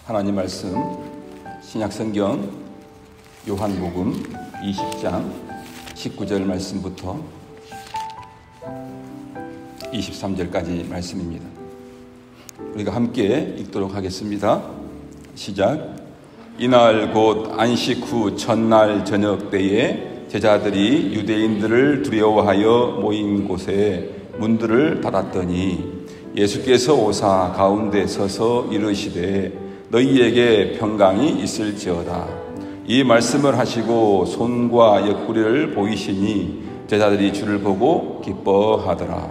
하나님 말씀 신약성경 요한복음 20장 19절 말씀부터 23절까지 말씀입니다. 우리가 함께 읽도록 하겠습니다. 시작. 이날 곧 안식 후 첫날 저녁 때에 제자들이 유대인들을 두려워하여 모인 곳에 문들을 닫았더니 예수께서 오사 가운데 서서 이르시되 너희에게 평강이 있을지어다. 이 말씀을 하시고 손과 옆구리를 보이시니 제자들이 주를 보고 기뻐하더라.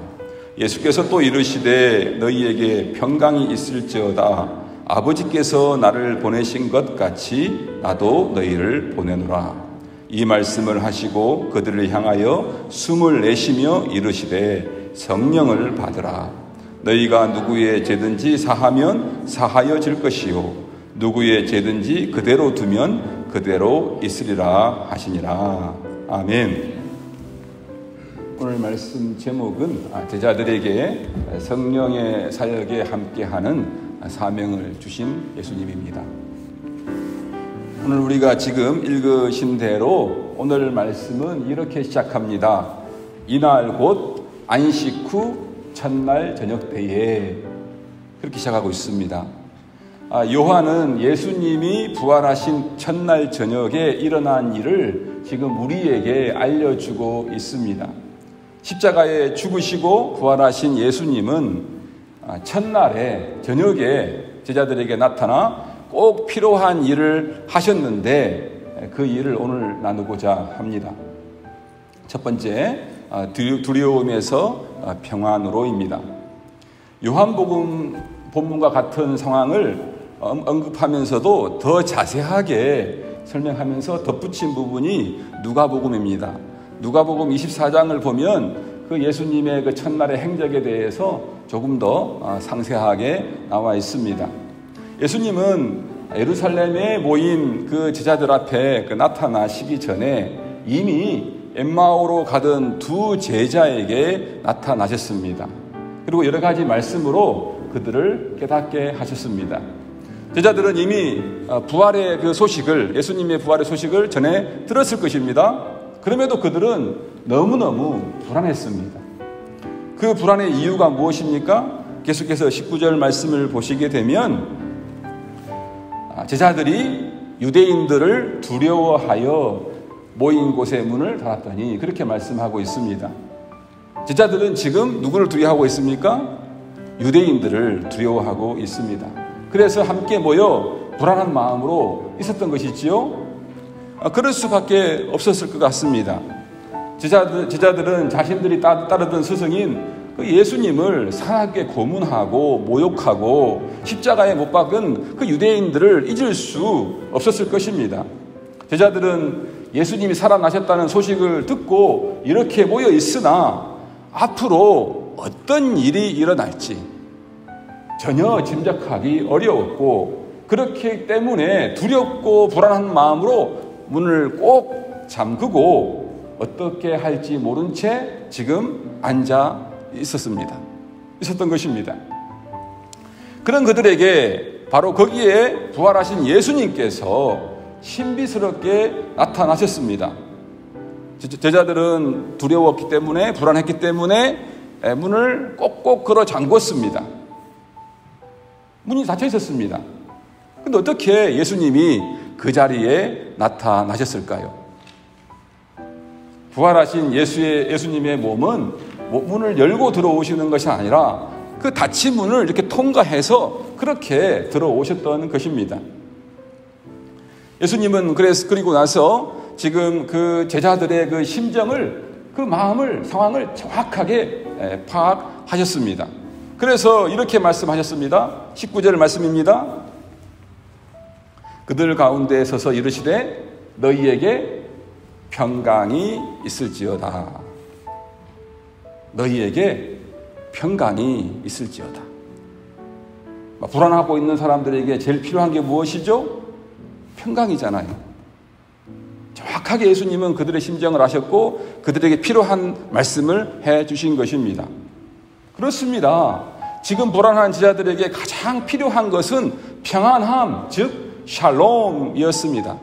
예수께서 또 이르시되 너희에게 평강이 있을지어다. 아버지께서 나를 보내신 것 같이 나도 너희를 보내노라. 이 말씀을 하시고 그들을 향하여 숨을 내쉬며 이르시되 성령을 받으라. 너희가 누구의 죄든지 사하면 사하여질 것이요 누구의 죄든지 그대로 두면 그대로 있으리라 하시니라. 아멘. 오늘 말씀 제목은 제자들에게 성령의 사역에 함께하는 사명을 주신 예수님입니다. 오늘 우리가 지금 읽으신 대로 오늘 말씀은 이렇게 시작합니다. 이날 곧 안식 후 첫날 저녁 때에, 그렇게 시작하고 있습니다. 요한은 예수님이 부활하신 첫날 저녁에 일어난 일을 지금 우리에게 알려주고 있습니다. 십자가에 죽으시고 부활하신 예수님은 첫날에 저녁에 제자들에게 나타나 꼭 필요한 일을 하셨는데 그 일을 오늘 나누고자 합니다. 첫 번째, 두려움에서 평안으로입니다. 요한복음 본문과 같은 상황을 언급하면서도 더 자세하게 설명하면서 덧붙인 부분이 누가복음입니다. 누가복음 24장을 보면 그 예수님의 그 첫날의 행적에 대해서 조금 더 상세하게 나와 있습니다. 예수님은 예루살렘에 모인 그 제자들 앞에 나타나시기 전에 이미 엠마오로 가던 두 제자에게 나타나셨습니다. 그리고 여러 가지 말씀으로 그들을 깨닫게 하셨습니다. 제자들은 이미 부활의 그 소식을, 예수님의 부활의 소식을 전해 들었을 것입니다. 그럼에도 그들은 너무너무 불안했습니다. 그 불안의 이유가 무엇입니까? 계속해서 19절 말씀을 보시게 되면 제자들이 유대인들을 두려워하여 모인 곳의 문을 닫았더니, 그렇게 말씀하고 있습니다. 제자들은 지금 누구를 두려워하고 있습니까? 유대인들을 두려워하고 있습니다. 그래서 함께 모여 불안한 마음으로 있었던 것이지요. 그럴 수밖에 없었을 것 같습니다. 제자들은 자신들이 따르던 스승인 그 예수님을 상하게 고문하고 모욕하고 십자가에 못 박은 그 유대인들을 잊을 수 없었을 것입니다. 제자들은 예수님이 살아나셨다는 소식을 듣고 이렇게 모여 있으나 앞으로 어떤 일이 일어날지 전혀 짐작하기 어려웠고, 그렇기 때문에 두렵고 불안한 마음으로 문을 꼭 잠그고 어떻게 할지 모른 채 지금 앉아 있었던 것입니다. 그런 그들에게 바로 거기에 부활하신 예수님께서 신비스럽게 나타나셨습니다. 제자들은 두려웠기 때문에, 불안했기 때문에 문을 꼭꼭 걸어 잠궜습니다. 문이 닫혀 있었습니다. 그런데 어떻게 예수님이 그 자리에 나타나셨을까요? 부활하신 예수님의 몸은 문을 열고 들어오시는 것이 아니라 그 닫힌 문을 이렇게 통과해서 그렇게 들어오셨던 것입니다. 예수님은 그리고 나서 지금 그 제자들의 그 심정을, 그 마음을, 상황을 정확하게 파악하셨습니다. 그래서 이렇게 말씀하셨습니다. 19절 말씀입니다. 그들 가운데 서서 이르시되 너희에게 평강이 있을지어다. 너희에게 평강이 있을지어다. 불안하고 있는 사람들에게 제일 필요한 게 무엇이죠? 평강이잖아요. 정확하게 예수님은 그들의 심정을 아셨고 그들에게 필요한 말씀을 해 주신 것입니다. 그렇습니다. 지금 불안한 제자들에게 가장 필요한 것은 평안함, 즉 샬롬이었습니다.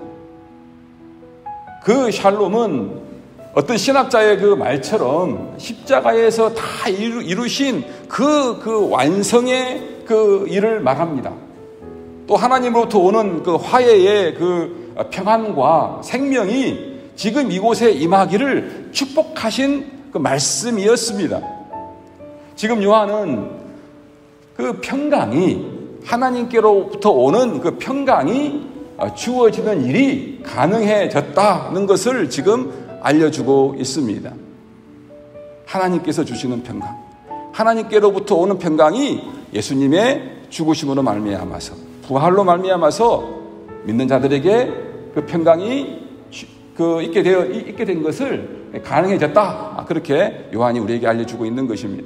그 샬롬은 어떤 신학자의 그 말처럼 십자가에서 다 이루신 그 완성의 그 일을 말합니다. 또 하나님으로부터 오는 그 화해의 그 평안과 생명이 지금 이곳에 임하기를 축복하신 그 말씀이었습니다. 지금 요한은 그 평강이, 하나님께로부터 오는 그 평강이 주어지는 일이 가능해졌다는 것을 지금 알려주고 있습니다. 하나님께서 주시는 평강, 하나님께로부터 오는 평강이 예수님의 죽으심으로 말미암아서, 부활로 말미암아서 믿는 자들에게 그 평강이 있게 된 것을 가능해졌다. 그렇게 요한이 우리에게 알려주고 있는 것입니다.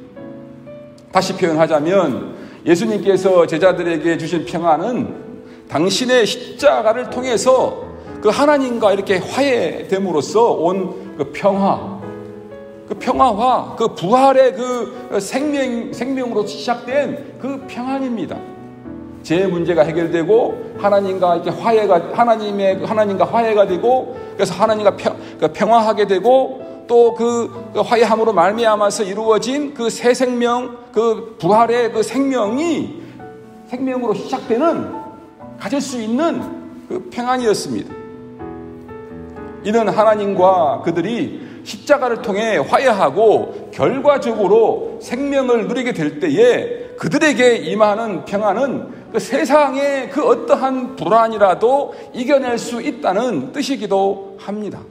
다시 표현하자면 예수님께서 제자들에게 주신 평안은 당신의 십자가를 통해서 그 하나님과 이렇게 화해됨으로써 온 그 평화, 그 평화와 그 부활의 그 생명으로 시작된 그 평안입니다. 제 문제가 해결되고 하나님과 이렇게 하나님과 화해가 되고, 그래서 하나님과 평화하게 되고, 또 그 화해함으로 말미암아서 이루어진 그 새 생명, 그 부활의 그 생명으로 시작되는, 가질 수 있는 그 평안이었습니다. 이는 하나님과 그들이 십자가를 통해 화해하고 결과적으로 생명을 누리게 될 때에 그들에게 임하는 평안은 그 세상의 그 어떠한 불안이라도 이겨낼 수 있다는 뜻이기도 합니다.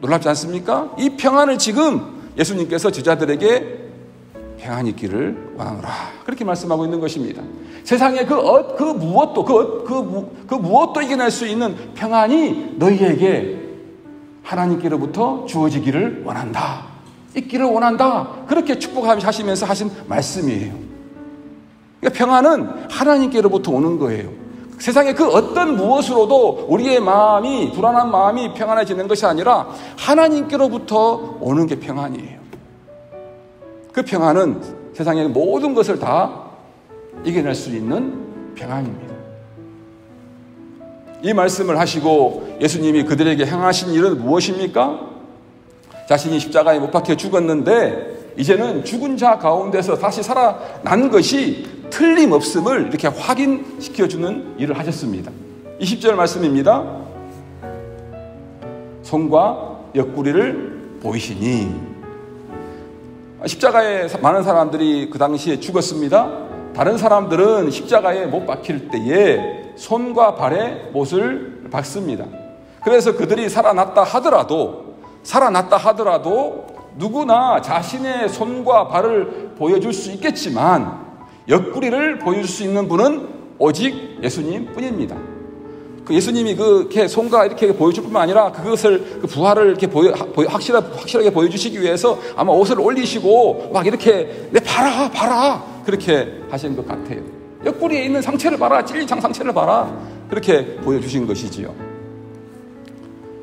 놀랍지 않습니까? 이 평안을 지금 예수님께서 제자들에게 평안이 있기를 원하노라, 그렇게 말씀하고 있는 것입니다. 세상의 그 무엇도 이겨낼 수 있는 평안이 너희에게 하나님께로부터 주어지기를 원한다, 있기를 원한다, 그렇게 축복하시면서 하신 말씀이에요. 그러니까 평안은 하나님께로부터 오는 거예요. 세상의 그 어떤 무엇으로도 우리의 마음이, 불안한 마음이 평안해지는 것이 아니라 하나님께로부터 오는 게 평안이에요. 그 평안은 세상의 모든 것을 다 이겨낼 수 있는 평안입니다. 이 말씀을 하시고 예수님이 그들에게 행하신 일은 무엇입니까? 자신이 십자가에 못 박혀 죽었는데 이제는 죽은 자 가운데서 다시 살아난 것이 틀림없음을 이렇게 확인시켜주는 일을 하셨습니다. 20절 말씀입니다. 손과 옆구리를 보이시니. 십자가에 많은 사람들이 그 당시에 죽었습니다. 다른 사람들은 십자가에 못 박힐 때에 손과 발에 못을 박습니다. 그래서 그들이 살아났다 하더라도 누구나 자신의 손과 발을 보여줄 수 있겠지만 옆구리를 보여줄 수 있는 분은 오직 예수님 뿐입니다. 그 예수님이 그렇게 손과 이렇게 보여줄 뿐만 아니라 그것을, 그 부활을 이렇게 확실하게 보여주시기 위해서 아마 옷을 올리시고 막 이렇게 봐라 그렇게 하신 것 같아요. 옆구리에 있는 상처를 봐라, 찔린 상처를 봐라, 그렇게 보여주신 것이지요.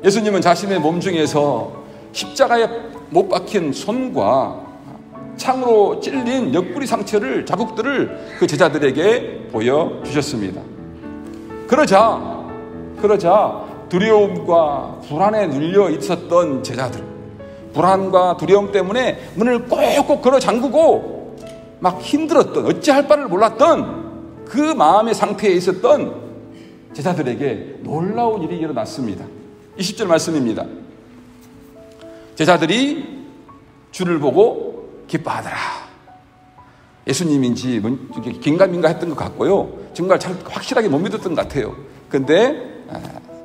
예수님은 자신의 몸 중에서 십자가에 못 박힌 손과 창으로 찔린 옆구리 상처를, 자국들을 그 제자들에게 보여주셨습니다. 그러자 두려움과 불안에 눌려 있었던 제자들, 불안과 두려움 때문에 문을 꼭꼭 걸어 잠그고 막 힘들었던, 어찌할 바를 몰랐던 그 마음의 상태에 있었던 제자들에게 놀라운 일이 일어났습니다. 20절 말씀입니다. 제자들이 주를 보고 기뻐하더라. 예수님인지 긴가민가 했던 것 같고요, 정말 잘 확실하게 못 믿었던 것 같아요. 근데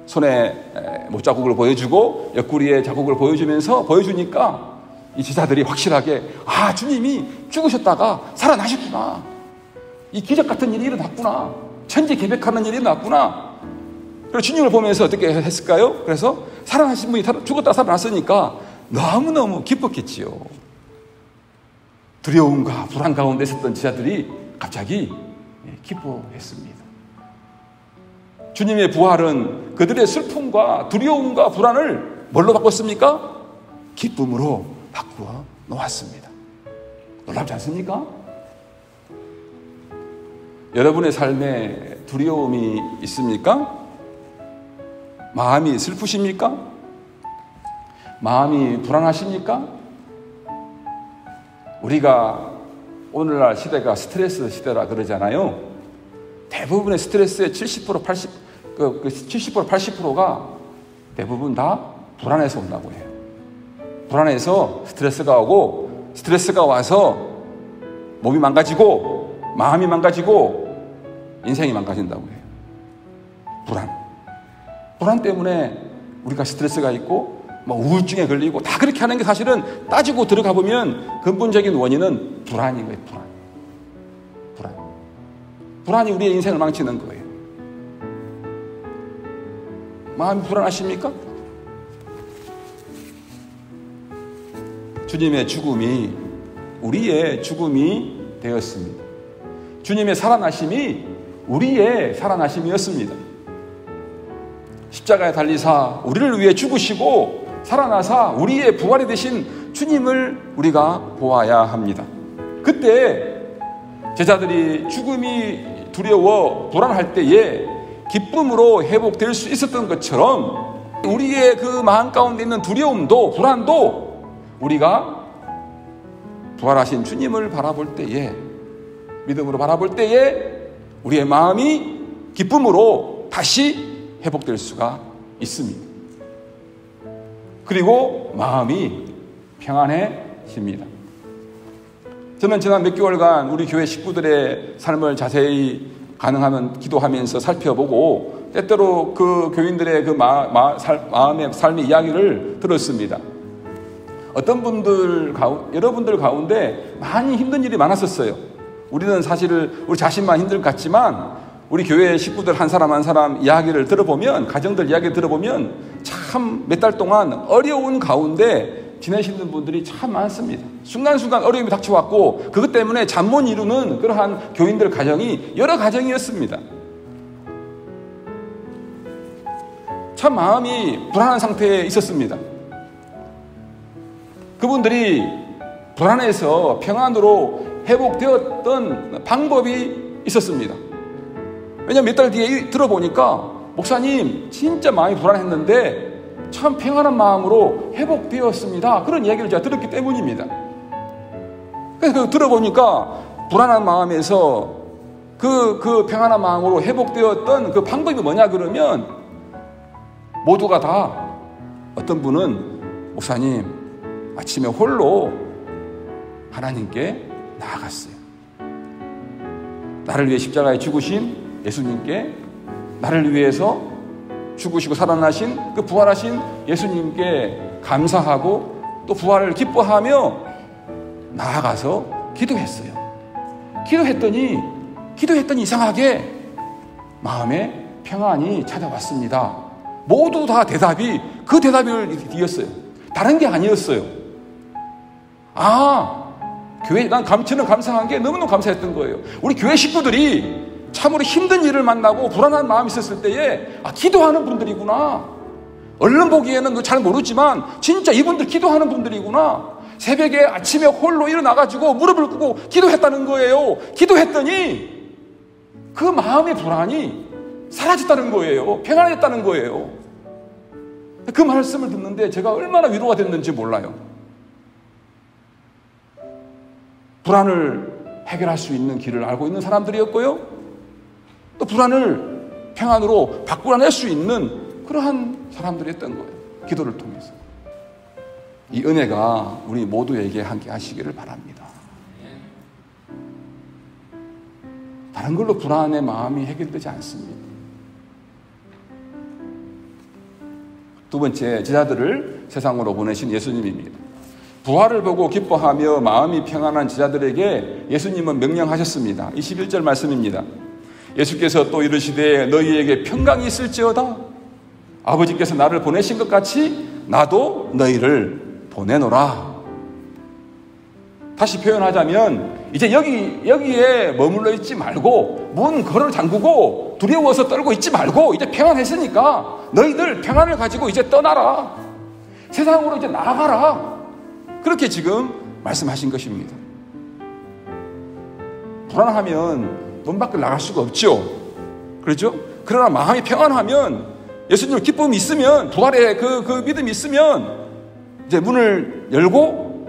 손에 못자국을 보여주고 옆구리에 자국을 보여주니까 이 제자들이 확실하게, 아, 주님이 죽으셨다가 살아나셨구나, 이 기적 같은 일이 일어났구나, 천지개벽하는 일이 일어났구나. 그래서 주님을 보면서 어떻게 했을까요? 그래서 살아나신 분이 죽었다 살아났으니까 너무너무 기뻤겠지요. 두려움과 불안 가운데 있었던 제자들이 갑자기 기뻐했습니다. 주님의 부활은 그들의 슬픔과 두려움과 불안을 뭘로 바꿨습니까? 기쁨으로 바꾸어 놓았습니다. 놀랍지 않습니까? 여러분의 삶에 두려움이 있습니까? 마음이 슬프십니까? 마음이 불안하십니까? 우리가 오늘날 시대가 스트레스 시대라 그러잖아요. 대부분의 스트레스의 70%, 80%가 대부분 다 불안해서 온다고 해요. 불안해서 스트레스가 오고, 스트레스가 와서 몸이 망가지고, 마음이 망가지고, 인생이 망가진다고 해요. 불안 때문에 우리가 스트레스가 있고, 우울증에 걸리고, 다 그렇게 하는 게 사실은 따지고 들어가 보면 근본적인 원인은 불안인 거예요. 불안이 우리의 인생을 망치는 거예요. 마음이 불안하십니까? 주님의 죽음이 우리의 죽음이 되었습니다. 주님의 살아나심이 우리의 살아나심이었습니다. 십자가에 달리사 우리를 위해 죽으시고 살아나사 우리의 부활이 되신 주님을 우리가 보아야 합니다. 그때 제자들이 죽음이 두려워 불안할 때에 기쁨으로 회복될 수 있었던 것처럼 우리의 그 마음 가운데 있는 두려움도 불안도 우리가 부활하신 주님을 바라볼 때에, 믿음으로 바라볼 때에 우리의 마음이 기쁨으로 다시 회복될 수가 있습니다. 그리고 마음이 평안해집니다. 저는 지난 몇 개월간 우리 교회 식구들의 삶을 가능하면 기도하면서 살펴보고 때때로 그 교인들의 그 마음의 삶의 이야기를 들었습니다. 여러분들 가운데 많이 힘든 일이 많았었어요. 우리는 사실 우리 자신만 힘들 것 같지만 우리 교회 식구들 한 사람 한 사람 이야기를 들어보면, 가정들 이야기를 들어보면 참 몇 달 동안 어려운 가운데 지내시는 분들이 참 많습니다. 순간순간 어려움이 닥쳐왔고 그것 때문에 잠 못 이루는 그러한 교인들 가정이 여러 가정이었습니다. 참 마음이 불안한 상태에 있었습니다. 그분들이 불안해서 평안으로 회복되었던 방법이 있었습니다. 왜냐하면 몇 달 뒤에 들어보니까 목사님 진짜 마음이 불안했는데 참 평안한 마음으로 회복되었습니다. 그런 이야기를 제가 들었기 때문입니다. 그래서 들어보니까 불안한 마음에서 그 평안한 마음으로 회복되었던 그 방법이 뭐냐 그러면 모두가 다 어떤 분은 목사님 아침에 홀로 하나님께 나아갔어요. 나를 위해 십자가에 죽으신 예수님께, 나를 위해서 죽으시고 살아나신 그 부활하신 예수님께 감사하고 또 부활을 기뻐하며 나아가서 기도했어요. 기도했더니 이상하게 마음에 평안이 찾아왔습니다. 모두 다 그 대답을 이었어요. 다른 게 아니었어요. 교회, 저는 감사한 게 너무너무 감사했던 거예요. 우리 교회 식구들이 참으로 힘든 일을 만나고 불안한 마음이 있었을 때에 기도하는 분들이구나. 얼른 보기에는 잘 모르지만 진짜 이분들 기도하는 분들이구나. 새벽에 아침에 홀로 일어나가지고 무릎을 꿇고 기도했다는 거예요. 기도했더니 그 마음의 불안이 사라졌다는 거예요. 평안해졌다는 거예요. 그 말씀을 듣는데 제가 얼마나 위로가 됐는지 몰라요. 불안을 해결할 수 있는 길을 알고 있는 사람들이었고요. 또 불안을 평안으로 바꾸어낼 수 있는 그러한 사람들이었던 거예요. 기도를 통해서. 이 은혜가 우리 모두에게 함께 하시기를 바랍니다. 다른 걸로 불안의 마음이 해결되지 않습니다. 두 번째, 제자들을 세상으로 보내신 예수님입니다. 부활을 보고 기뻐하며 마음이 평안한 제자들에게 예수님은 명령하셨습니다. 21절 말씀입니다. 예수께서 또 이르시되 너희에게 평강이 있을지어다. 아버지께서 나를 보내신 것 같이 나도 너희를 보내노라. 다시 표현하자면 이제 여기에 머물러 있지 말고 문 걸어 잠그고 두려워서 떨고 있지 말고 이제 평안했으니까 너희들 평안을 가지고 이제 떠나라. 세상으로 이제 나아가라. 그렇게 지금 말씀하신 것입니다. 불안하면 문 밖을 나갈 수가 없죠. 그렇죠? 그러나 마음이 평안하면, 예수님을 기쁨이 있으면, 부활의 그 믿음이 있으면 이제 문을 열고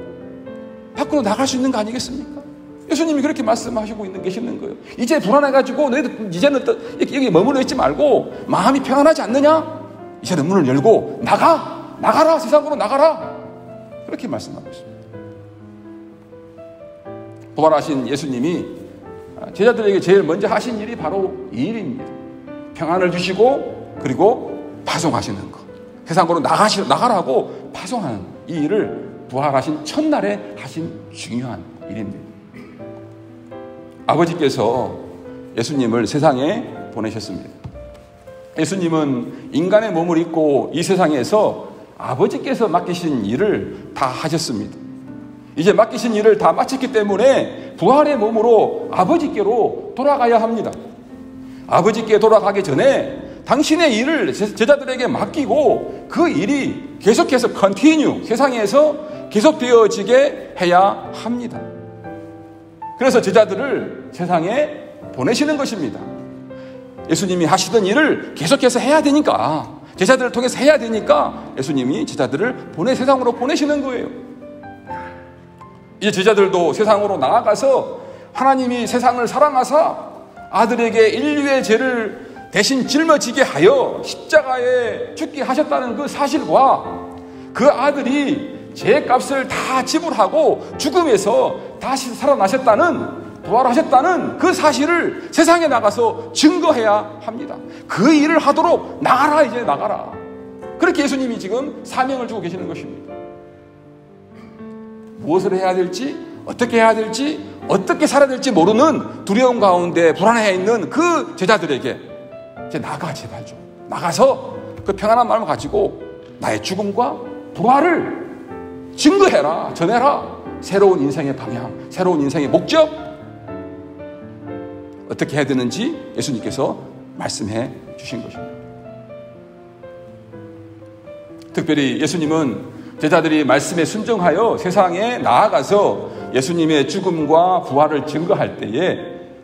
밖으로 나갈 수 있는 거 아니겠습니까? 예수님이 그렇게 말씀하시고 계시는 거예요. 이제 불안해가지고 너희들 이제는 여기 머물러 있지 말고 마음이 평안하지 않느냐? 이제는 문을 열고 나가라, 세상으로 나가라, 그렇게 말씀하고 있습니다. 부활하신 예수님이 제자들에게 제일 먼저 하신 일이 바로 이 일입니다. 평안을 주시고 그리고 파송하시는 것, 세상으로 나가라고 파송하는 이 일을 부활하신 첫날에 하신 중요한 일입니다. 아버지께서 예수님을 세상에 보내셨습니다. 예수님은 인간의 몸을 입고 이 세상에서 아버지께서 맡기신 일을 다 하셨습니다. 이제 맡기신 일을 다 마쳤기 때문에 부활의 몸으로 아버지께로 돌아가야 합니다. 아버지께 돌아가기 전에 당신의 일을 제자들에게 맡기고 그 일이 계속해서 세상에서 계속되어지게 해야 합니다. 그래서 제자들을 세상에 보내시는 것입니다. 예수님이 하시던 일을 계속해서 해야 되니까, 제자들을 통해서 해야 되니까 예수님이 제자들을 세상으로 보내시는 거예요. 이제 제자들도 세상으로 나아가서 하나님이 세상을 사랑하사 아들에게 인류의 죄를 대신 짊어지게 하여 십자가에 죽게 하셨다는 그 사실과 그 아들이 죄값을 다 지불하고 죽음에서 다시 살아나셨다는, 부활하셨다는 그 사실을 세상에 나가서 증거해야 합니다. 그 일을 하도록 나가라, 이제 나가라. 그렇게 예수님이 지금 사명을 주고 계시는 것입니다. 무엇을 해야 될지, 어떻게 해야 될지, 어떻게 살아야 될지 모르는 두려움 가운데 불안해 있는 그 제자들에게 이제 나가, 제발 좀 나가서 그 평안한 마음을 가지고 나의 죽음과 부활을 증거해라, 전해라. 새로운 인생의 방향, 새로운 인생의 목적, 어떻게 해야 되는지 예수님께서 말씀해 주신 것입니다. 특별히 예수님은 제자들이 말씀에 순종하여 세상에 나아가서 예수님의 죽음과 부활을 증거할 때에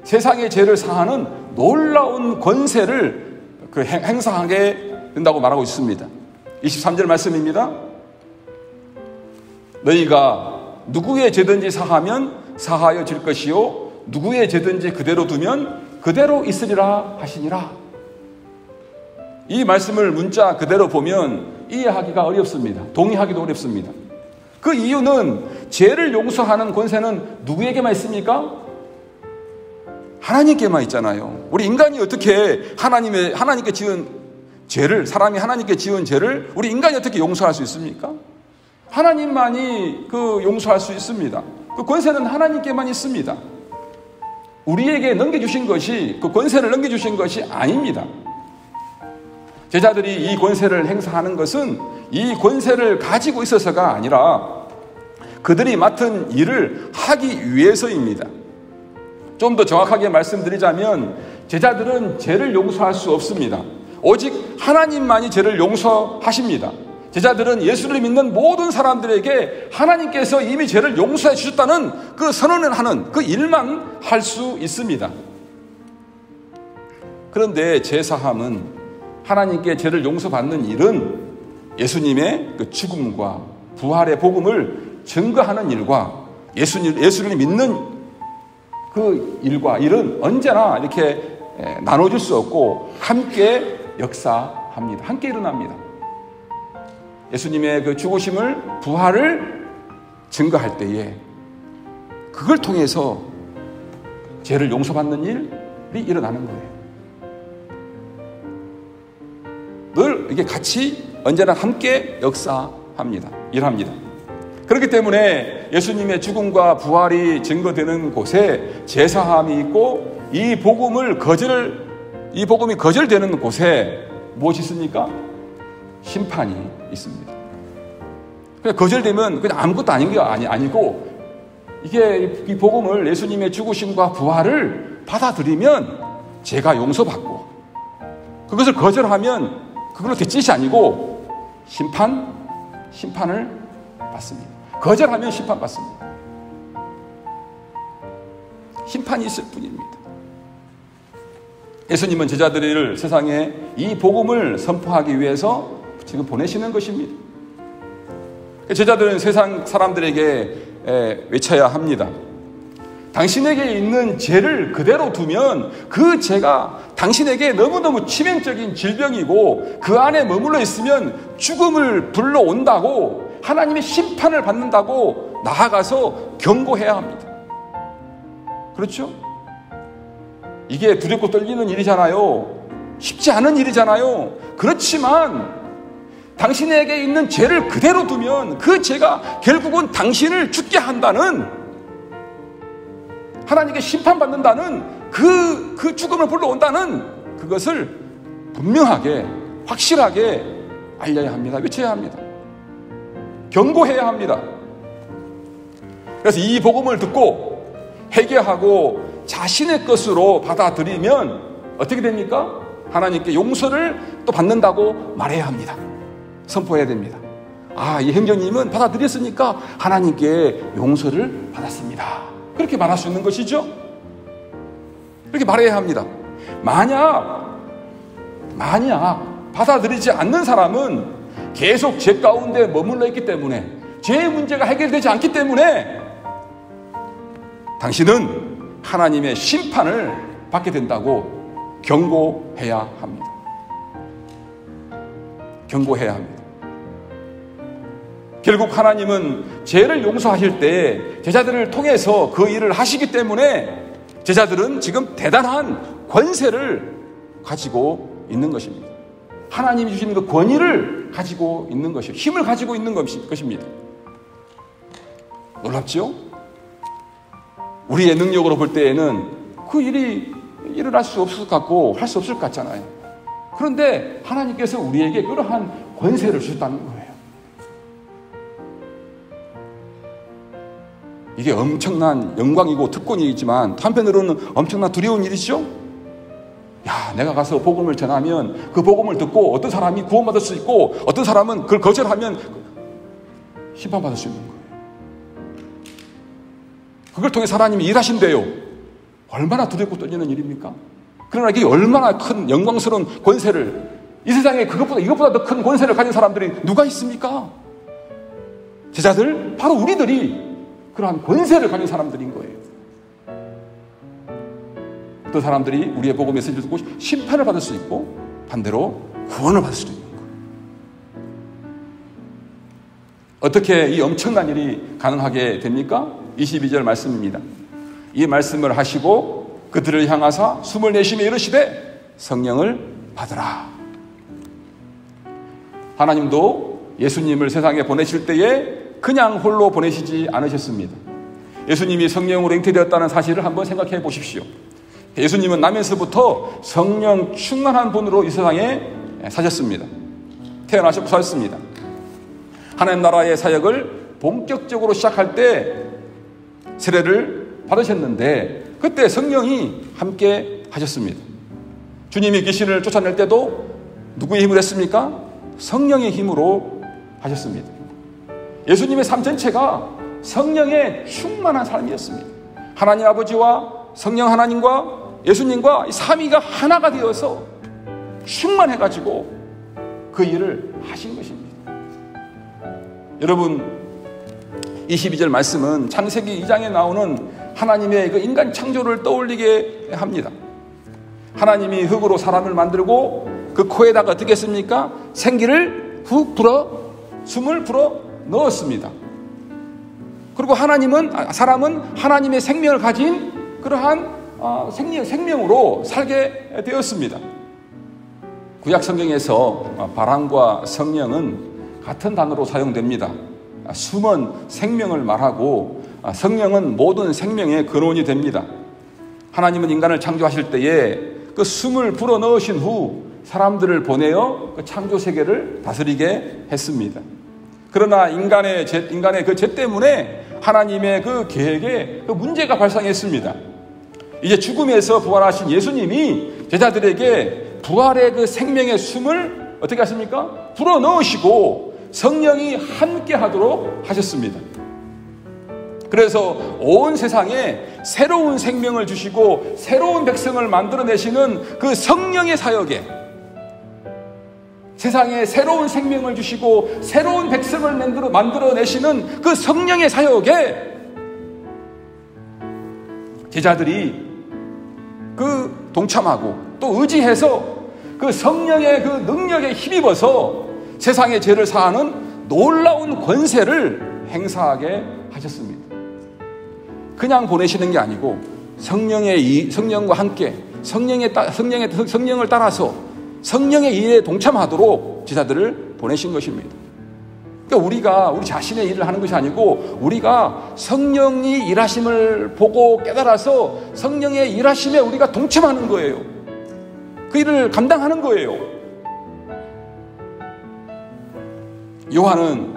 세상의 죄를 사하는 놀라운 권세를 행사하게 된다고 말하고 있습니다. 23절 말씀입니다. 너희가 누구의 죄든지 사하면 사하여 질 것이요 누구의 죄든지 그대로 두면 그대로 있으리라 하시니라. 이 말씀을 문자 그대로 보면 이해하기가 어렵습니다. 동의하기도 어렵습니다. 그 이유는 죄를 용서하는 권세는 누구에게만 있습니까? 하나님께만 있잖아요. 우리 인간이 어떻게 하나님께 지은 죄를, 사람이 하나님께 지은 죄를 우리 인간이 어떻게 용서할 수 있습니까? 하나님만이 용서할 수 있습니다. 그 권세는 하나님께만 있습니다. 우리에게 넘겨주신 것이, 그 권세를 넘겨주신 것이 아닙니다. 제자들이 이 권세를 행사하는 것은 이 권세를 가지고 있어서가 아니라 그들이 맡은 일을 하기 위해서입니다. 좀 더 정확하게 말씀드리자면 제자들은 죄를 용서할 수 없습니다. 오직 하나님만이 죄를 용서하십니다. 제자들은 예수를 믿는 모든 사람들에게 하나님께서 이미 죄를 용서해 주셨다는 그 선언을 하는 그 일만 할 수 있습니다. 그런데 제사함은, 하나님께 죄를 용서받는 일은 예수님의 그 죽음과 부활의 복음을 증거하는 일과 예수를 믿는 그 일은 언제나 이렇게 나눠줄 수 없고 함께 역사합니다. 함께 일어납니다. 예수님의 그 죽으심을, 부활을 증거할 때에 그걸 통해서 죄를 용서받는 일이 일어나는 거예요. 늘 이게 같이 언제나 함께 역사합니다. 일합니다. 그렇기 때문에 예수님의 죽음과 부활이 증거되는 곳에 제사함이 있고 이 복음이 거절되는 곳에 무엇이 있습니까? 심판이 있습니다. 그냥 거절되면 그냥 아무것도 아닌 게 아니고 이게 이 복음을, 예수님의 죽으심과 부활을 받아들이면 죄가 용서받고 그것을 거절하면 그걸로 될 짓이 아니고 심판을 받습니다. 거절하면 심판받습니다. 심판이 있을 뿐입니다. 예수님은 제자들을 세상에 이 복음을 선포하기 위해서 지금 보내시는 것입니다. 제자들은 세상 사람들에게 외쳐야 합니다. 당신에게 있는 죄를 그대로 두면 그 죄가 당신에게 너무너무 치명적인 질병이고 그 안에 머물러 있으면 죽음을 불러온다고, 하나님의 심판을 받는다고 나아가서 경고해야 합니다. 그렇죠? 이게 두렵고 떨리는 일이잖아요. 쉽지 않은 일이잖아요. 그렇지만 당신에게 있는 죄를 그대로 두면 그 죄가 결국은 당신을 죽게 한다는, 하나님께 심판받는다는 그 죽음을 불러온다는 그것을 분명하게 확실하게 알려야 합니다. 외쳐야 합니다. 경고해야 합니다. 그래서 이 복음을 듣고 회개하고 자신의 것으로 받아들이면 어떻게 됩니까? 하나님께 용서를 또 받는다고 말해야 합니다. 선포해야 됩니다. 아, 이 행정님은 받아들였으니까 하나님께 용서를 받았습니다. 그렇게 말할 수 있는 것이죠. 그렇게 말해야 합니다. 만약 받아들이지 않는 사람은 계속 죄 가운데 머물러 있기 때문에, 죄의 문제가 해결되지 않기 때문에 당신은 하나님의 심판을 받게 된다고 경고해야 합니다. 경고해야 합니다. 결국 하나님은 죄를 용서하실 때 제자들을 통해서 그 일을 하시기 때문에 제자들은 지금 대단한 권세를 가지고 있는 것입니다. 하나님이 주시는 그 권위를 가지고 있는 것이요, 힘을 가지고 있는 것입니다. 놀랍죠? 우리의 능력으로 볼 때에는 그 일이 일어날 수 없을 것 같고 할 수 없을 것 같잖아요. 그런데 하나님께서 우리에게 그러한 권세를 주셨다는 거예요. 이게 엄청난 영광이고 특권이지만 한편으로는 엄청난 두려운 일이죠. 야, 내가 가서 복음을 전하면 그 복음을 듣고 어떤 사람이 구원받을 수 있고 어떤 사람은 그걸 거절하면 심판받을 수 있는 거예요. 그걸 통해 하나님이 일하신대요. 얼마나 두렵고 떨리는 일입니까? 그러나 이게 얼마나 큰 영광스러운 권세를, 이 세상에 이것보다 더 큰 권세를 가진 사람들이 누가 있습니까? 제자들, 바로 우리들이 그러한 권세를 가진 사람들인 거예요. 어떤 사람들이 우리의 복음 메시지를 듣고 심판을 받을 수 있고 반대로 구원을 받을 수도 있는 거예요. 어떻게 이 엄청난 일이 가능하게 됩니까? 22절 말씀입니다. 이 말씀을 하시고 그들을 향하사 숨을 내쉬며 이르시되 성령을 받으라. 하나님도 예수님을 세상에 보내실 때에 그냥 홀로 보내시지 않으셨습니다. 예수님이 성령으로 잉태되었다는 사실을 한번 생각해 보십시오. 예수님은 나면서부터 성령 충만한 분으로 이 세상에 사셨습니다. 태어나셔서 사셨습니다. 하나님 나라의 사역을 본격적으로 시작할 때 세례를 받으셨는데 그때 성령이 함께 하셨습니다. 주님이 귀신을 쫓아낼 때도 누구의 힘으로 했습니까? 성령의 힘으로 하셨습니다. 예수님의 삶 전체가 성령의 충만한 삶이었습니다. 하나님 아버지와 성령 하나님과 예수님과 이 삼위가 하나가 되어서 충만해가지고 그 일을 하신 것입니다. 여러분, 22절 말씀은 창세기 2장에 나오는 하나님의 그 인간 창조를 떠올리게 합니다. 하나님이 흙으로 사람을 만들고 그 코에다가 어떻게 했습니까? 생기를 훅 숨을 불어 넣었습니다. 그리고 사람은 하나님의 생명을 가진 그러한 생명으로 살게 되었습니다. 구약 성경에서 바람과 성령은 같은 단어로 사용됩니다. 숨은 생명을 말하고 성령은 모든 생명의 근원이 됩니다. 하나님은 인간을 창조하실 때에 그 숨을 불어넣으신 후 사람들을 보내어 그 창조 세계를 다스리게 했습니다. 그러나 인간의 그 죄 때문에 하나님의 그 계획에 그 문제가 발생했습니다. 이제 죽음에서 부활하신 예수님이 제자들에게 부활의 그 생명의 숨을 어떻게 하십니까? 불어넣으시고 성령이 함께 하도록 하셨습니다. 그래서 온 세상에 새로운 생명을 주시고 새로운 백성을 만들어내시는 그 성령의 사역에, 세상에 새로운 생명을 주시고 새로운 백성을 만들어내시는 그 성령의 사역에 제자들이 그 동참하고 또 의지해서 그 성령의 그 능력에 힘입어서 세상의 죄를 사하는 놀라운 권세를 행사하게 하셨습니다. 그냥 보내시는 게 아니고 성령과 함께 성령을 따라서 성령의 일에 동참하도록 제자들을 보내신 것입니다. 그러니까 우리가 우리 자신의 일을 하는 것이 아니고 우리가 성령이 일하심을 보고 깨달아서 성령의 일하심에 우리가 동참하는 거예요. 그 일을 감당하는 거예요. 요한은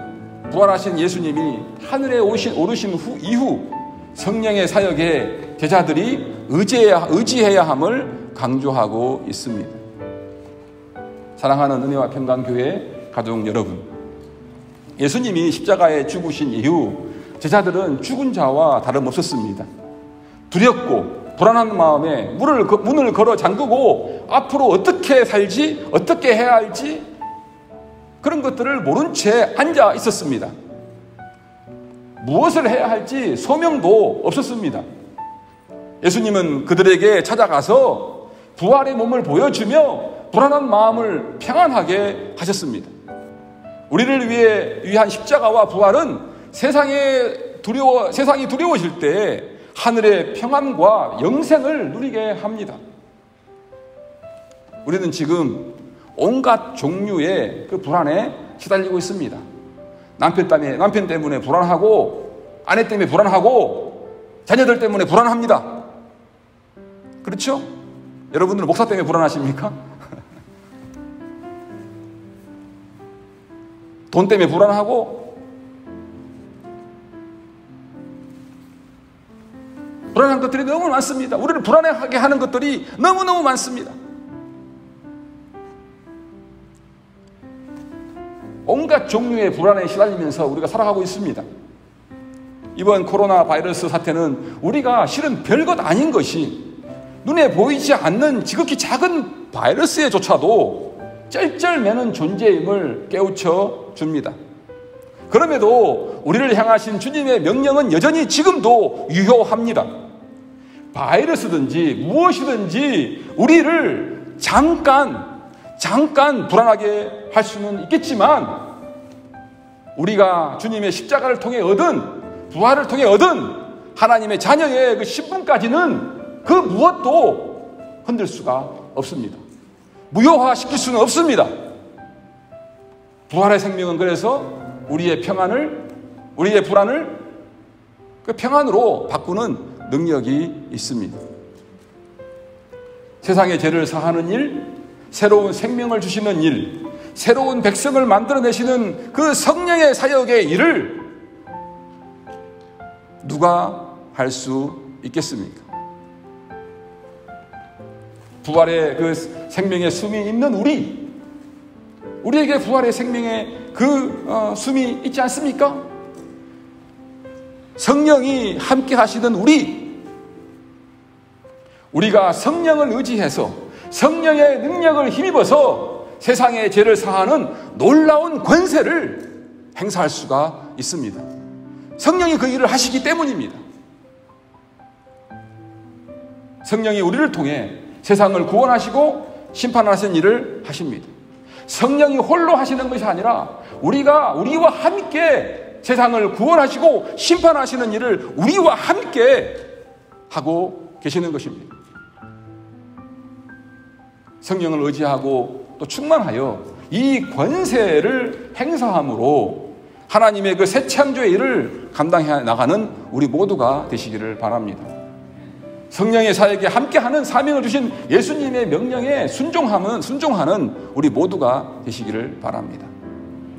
부활하신 예수님이 하늘에 오르신 이후 성령의 사역에 제자들이 의지해야 함을 강조하고 있습니다. 사랑하는 은혜와 평강교회 가족 여러분, 예수님이 십자가에 죽으신 이후 제자들은 죽은 자와 다름없었습니다. 두렵고 불안한 마음에 문을 걸어 잠그고 앞으로 어떻게 살지, 어떻게 해야 할지 그런 것들을 모른 채 앉아 있었습니다. 무엇을 해야 할지 소명도 없었습니다. 예수님은 그들에게 찾아가서 부활의 몸을 보여주며 불안한 마음을 평안하게 하셨습니다. 우리를 위한 십자가와 부활은 세상이 두려워질 때 하늘의 평안과 영생을 누리게 합니다. 우리는 지금 온갖 종류의 그 불안에 시달리고 있습니다. 남편 때문에 불안하고, 아내 때문에 불안하고, 자녀들 때문에 불안합니다. 그렇죠? 여러분들은 목사 때문에 불안하십니까? 돈 때문에 불안하고, 불안한 것들이 너무 많습니다. 우리를 불안하게 하는 것들이 너무너무 많습니다. 온갖 종류의 불안에 시달리면서 우리가 살아가고 있습니다. 이번 코로나 바이러스 사태는 우리가 실은 별것 아닌 것이 눈에 보이지 않는 지극히 작은 바이러스에조차도 쩔쩔매는 존재임을 깨우쳐 줍니다. 그럼에도 우리를 향하신 주님의 명령은 여전히 지금도 유효합니다. 바이러스든지 무엇이든지 우리를 잠깐 불안하게 할 수는 있겠지만 우리가 주님의 십자가를 통해 부활을 통해 얻은 하나님의 자녀의 그 신분까지는 그 무엇도 흔들 수가 없습니다. 무효화시킬 수는 없습니다. 부활의 생명은 그래서 우리의 불안을 그 평안으로 바꾸는 능력이 있습니다. 세상의 죄를 사하는 일, 새로운 생명을 주시는 일, 새로운 백성을 만들어내시는 그 성령의 사역의 일을 누가 할 수 있겠습니까? 부활의 그 생명의 숨이 있는 우리에게 부활의 생명의 그 숨이 있지 않습니까? 성령이 함께 하시던 우리가 성령을 의지해서 성령의 능력을 힘입어서 세상의 죄를 사하는 놀라운 권세를 행사할 수가 있습니다. 성령이 그 일을 하시기 때문입니다. 성령이 우리를 통해 세상을 구원하시고 심판하시는 일을 하십니다. 성령이 홀로 하시는 것이 아니라 우리와 함께 세상을 구원하시고 심판하시는 일을 우리와 함께 하고 계시는 것입니다. 성령을 의지하고 또 충만하여 이 권세를 행사함으로 하나님의 그 새 창조의 일을 감당해 나가는 우리 모두가 되시기를 바랍니다. 성령의 사역에 함께하는 사명을 주신 예수님의 명령에 순종하는 우리 모두가 되시기를 바랍니다.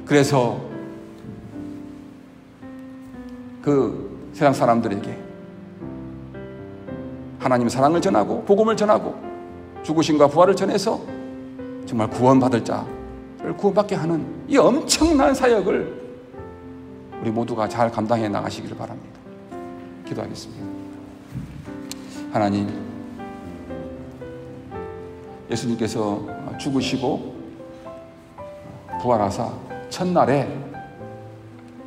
그래서 그 세상 사람들에게 하나님의 사랑을 전하고 복음을 전하고 죽으심과 부활을 전해서 정말 구원받을 자를 구원받게 하는 이 엄청난 사역을 우리 모두가 잘 감당해 나가시기를 바랍니다. 기도하겠습니다. 하나님, 예수님께서 죽으시고 부활하사 첫날에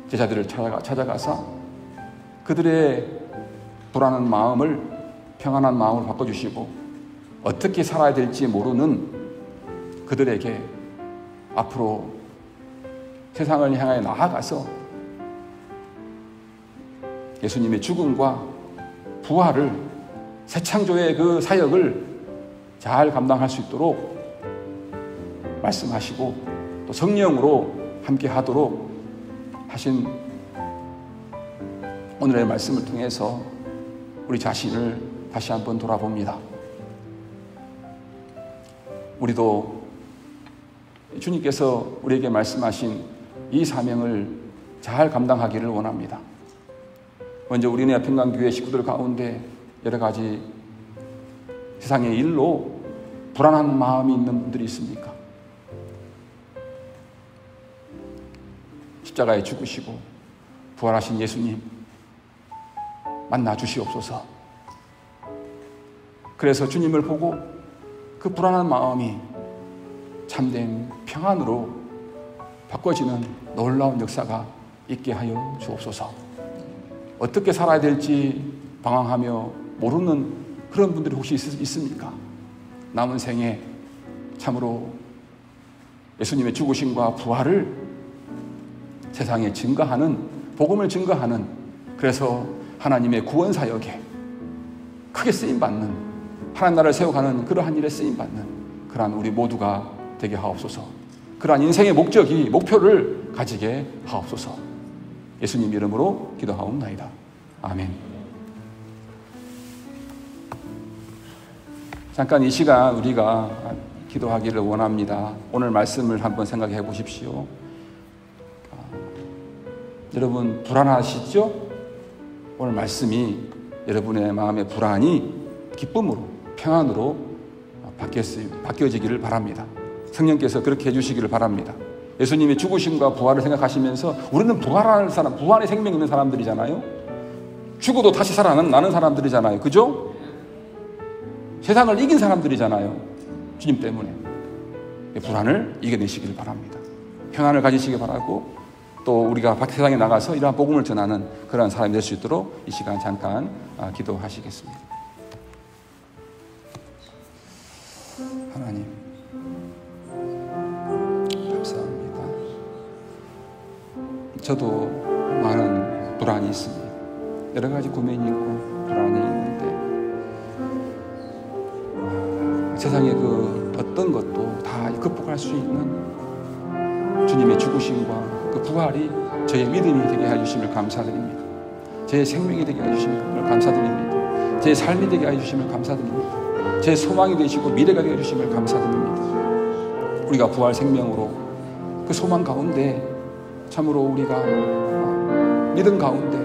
제자들을 찾아가사 그들의 불안한 마음을 평안한 마음으로 바꿔주시고 어떻게 살아야 될지 모르는 그들에게 앞으로 세상을 향해 나아가서 예수님의 죽음과 부활을, 새 창조의 그 사역을 잘 감당할 수 있도록 말씀하시고 또 성령으로 함께 하도록 하신 오늘의 말씀을 통해서 우리 자신을 다시 한번 돌아봅니다. 우리도 주님께서 우리에게 말씀하신 이 사명을 잘 감당하기를 원합니다. 먼저 우리네 평강교회 식구들 가운데 여러 가지 세상의 일로 불안한 마음이 있는 분들이 있습니까? 십자가에 죽으시고 부활하신 예수님 만나 주시옵소서. 그래서 주님을 보고 그 불안한 마음이 참된 평안으로 바꿔지는 놀라운 역사가 있게 하여 주옵소서. 어떻게 살아야 될지 방황하며 모르는 그런 분들이 혹시 있습니까? 남은 생에 참으로 예수님의 죽으심과 부활을 세상에 증거하는, 복음을 증거하는, 그래서 하나님의 구원 사역에 크게 쓰임받는, 하나님 나라를 세워가는 그러한 일에 쓰임받는 그러한 우리 모두가 되게 하옵소서. 그러한 인생의 목적이, 목표를 가지게 하옵소서. 예수님 이름으로 기도하옵나이다. 아멘. 잠깐 이 시간 우리가 기도하기를 원합니다. 오늘 말씀을 한번 생각해 보십시오. 여러분 불안하시죠? 오늘 말씀이 여러분의 마음의 불안이 기쁨으로, 평안으로 바뀌어지기를 바랍니다. 성령께서 그렇게 해주시기를 바랍니다. 예수님의 죽으심과 부활을 생각하시면서 우리는 부활할 사람, 부활의 생명 있는 사람들이잖아요. 죽어도 다시 살아나는 사람들이잖아요. 그죠? 세상을 이긴 사람들이잖아요. 주님 때문에. 불안을 이겨내시기를 바랍니다. 평안을 가지시기 바라고, 또 우리가 세상에 나가서 이러한 복음을 전하는 그러한 사람이 될 수 있도록 이 시간 잠깐 기도하시겠습니다. 하나님 감사합니다. 저도 많은 불안이 있습니다. 여러 가지 고민이 있고 불안이 있는데 세상의 그 어떤 것도 다 극복할 수 있는 주님의 죽으심과 그 부활이 저의 믿음이 되게 해주심을 감사드립니다. 제 생명이 되게 해주심을 감사드립니다. 제 삶이 되게 해주심을 감사드립니다. 제 소망이 되시고 미래가 되게 해주심을 감사드립니다. 우리가 부활 생명으로 그 소망 가운데 참으로 우리가 믿음 가운데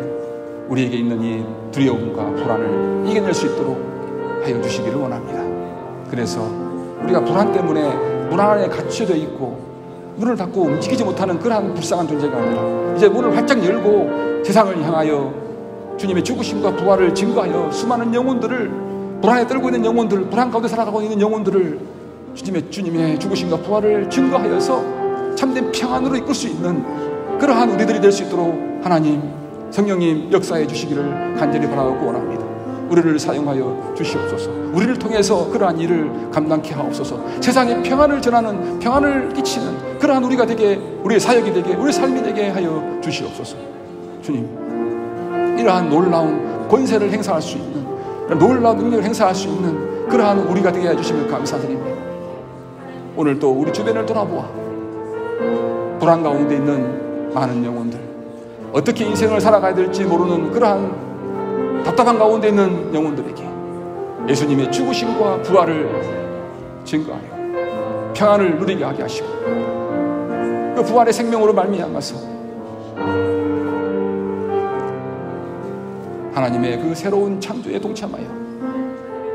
우리에게 있는 이 두려움과 불안을 이겨낼 수 있도록 하여 주시기를 원합니다. 그래서 우리가 불안 때문에 문 안에 갇혀져 있고 문을 닫고 움직이지 못하는 그러한 불쌍한 존재가 아니라 이제 문을 활짝 열고 세상을 향하여 주님의 죽으심과 부활을 증거하여 수많은 영혼들을, 불안에 떨고 있는 영혼들, 불안 가운데 살아가고 있는 영혼들을 주님의 죽으심과 부활을 증거하여서 참된 평안으로 이끌 수 있는 그러한 우리들이 될 수 있도록 하나님, 성령님 역사해 주시기를 간절히 바라고 원합니다. 우리를 사용하여 주시옵소서. 우리를 통해서 그러한 일을 감당케 하옵소서. 세상에 평안을 전하는, 평안을 끼치는 그러한 우리가 되게, 우리의 사역이 되게, 우리 삶이 되게 하여 주시옵소서. 주님, 이러한 놀라운 권세를 행사할 수 있는, 놀라운 능력을 행사할 수 있는 그러한 우리가 되게 해주시면 감사드립니다. 오늘 또 우리 주변을 돌아보아 불안 가운데 있는 많은 영혼들, 어떻게 인생을 살아가야 될지 모르는 그러한 답답한 가운데 있는 영혼들에게 예수님의 죽으심과 부활을 증거하여 평안을 누리게 하게 하시고 그 부활의 생명으로 말미암아서 하나님의 그 새로운 창조에 동참하여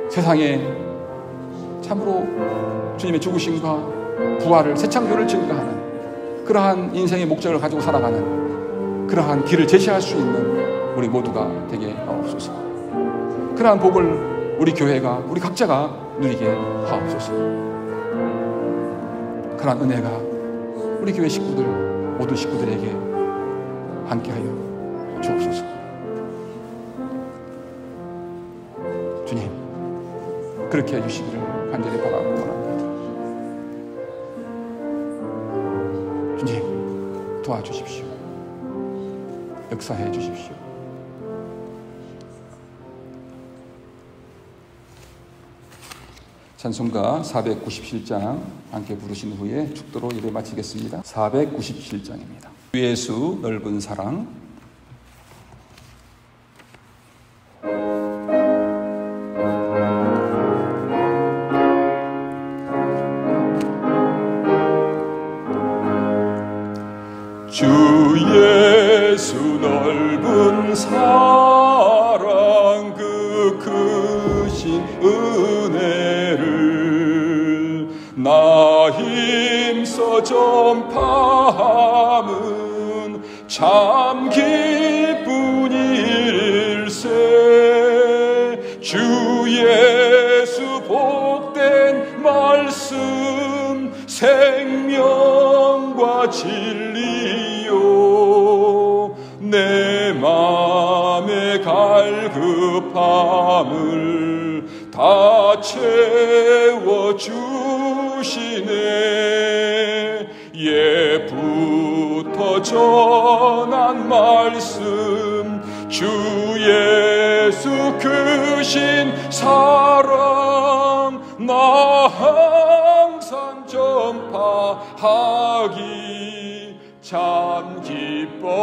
세상에 참으로 주님의 죽으심과 부활을, 새 창조를 증거하는 그러한 인생의 목적을 가지고 살아가는 그러한 길을 제시할 수 있는 우리 모두가 되게 하옵소서. 그러한 복을 우리 교회가, 우리 각자가 누리게 하옵소서. 그러한 은혜가 우리 교회 식구들, 모든 식구들에게 함께하여 주옵소서. 주님, 그렇게 해주시기를 간절히 바라고 원합니다. 주님, 도와주십시오. 역사해 주십시오. 찬송가 497장 함께 부르신 후에 축도로 예배 마치겠습니다. 497장입니다. 주 예수 넓은 사랑. 주 예수 넓은 사랑 그 크신 은혜를 나 힘써 전파함은 참 기쁜 일세. 주 예수 복된 말씀 생명과 진리요 내 맘의 갈급함을 다 채워주시네. 예부터 전한 말씀 주 예수 크신 사랑 나 항상 전파하기 참 기뻐하도다.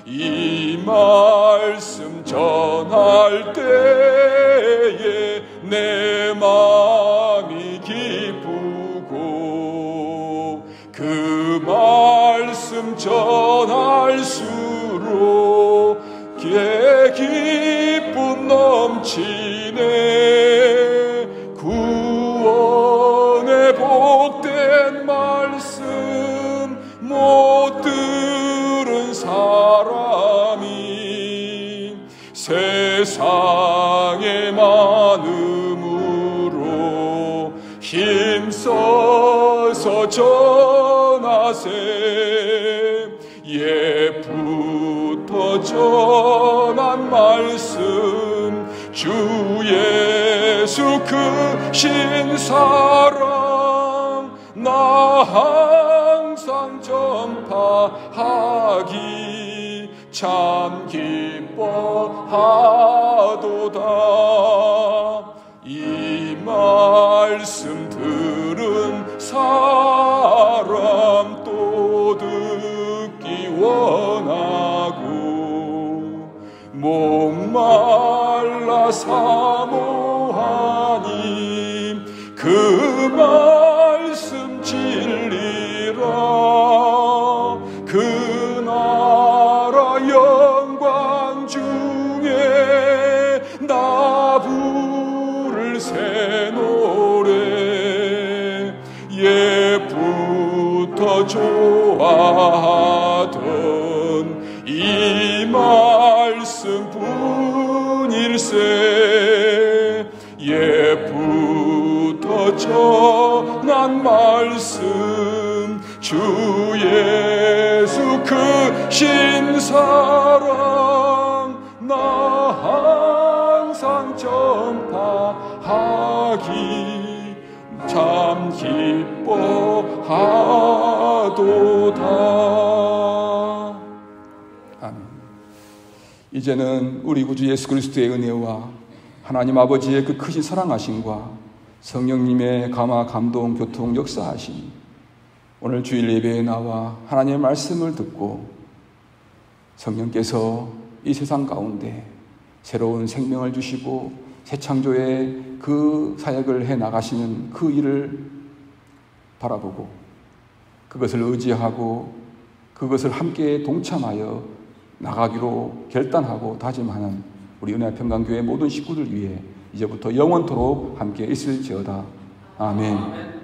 이 말씀 전할 때에 내 마음이 기쁘고 그 말씀 전할수록 기쁨 넘치네. 구원의 복된 말씀 못 들은 사람이 세상의 많음으로 힘써서 전하세. 예부터 전한 말씀 주 예수 크신 사랑 나 항상 전파하기 참 기뻐하도다. 이 말씀 들은 사람 또 듣기 원하고 목말라 사모하니 그 말씀 진리라. 그 나라 영광 중에 나 부를 새 노래. 예부터 좋아하던 이 말씀 뿐일세. 예부터 전한 말씀 주 예수 크신 사랑 나 항상 전파하기 참 기뻐하도다. 아멘. 이제는 우리 구주 예수 그리스도의 은혜와 하나님 아버지의 그 크신 사랑하심과 성령님의 감화 감동 교통 역사하심, 오늘 주일 예배에 나와 하나님의 말씀을 듣고 성령께서 이 세상 가운데 새로운 생명을 주시고 새 창조의 그 사역을 해 나가시는 그 일을 바라보고 그것을 의지하고 그것을 함께 동참하여 나가기로 결단하고 다짐하는 우리 은혜 평강교회 모든 식구들 위해 이제부터 영원토록 함께 있을지어다. 아멘.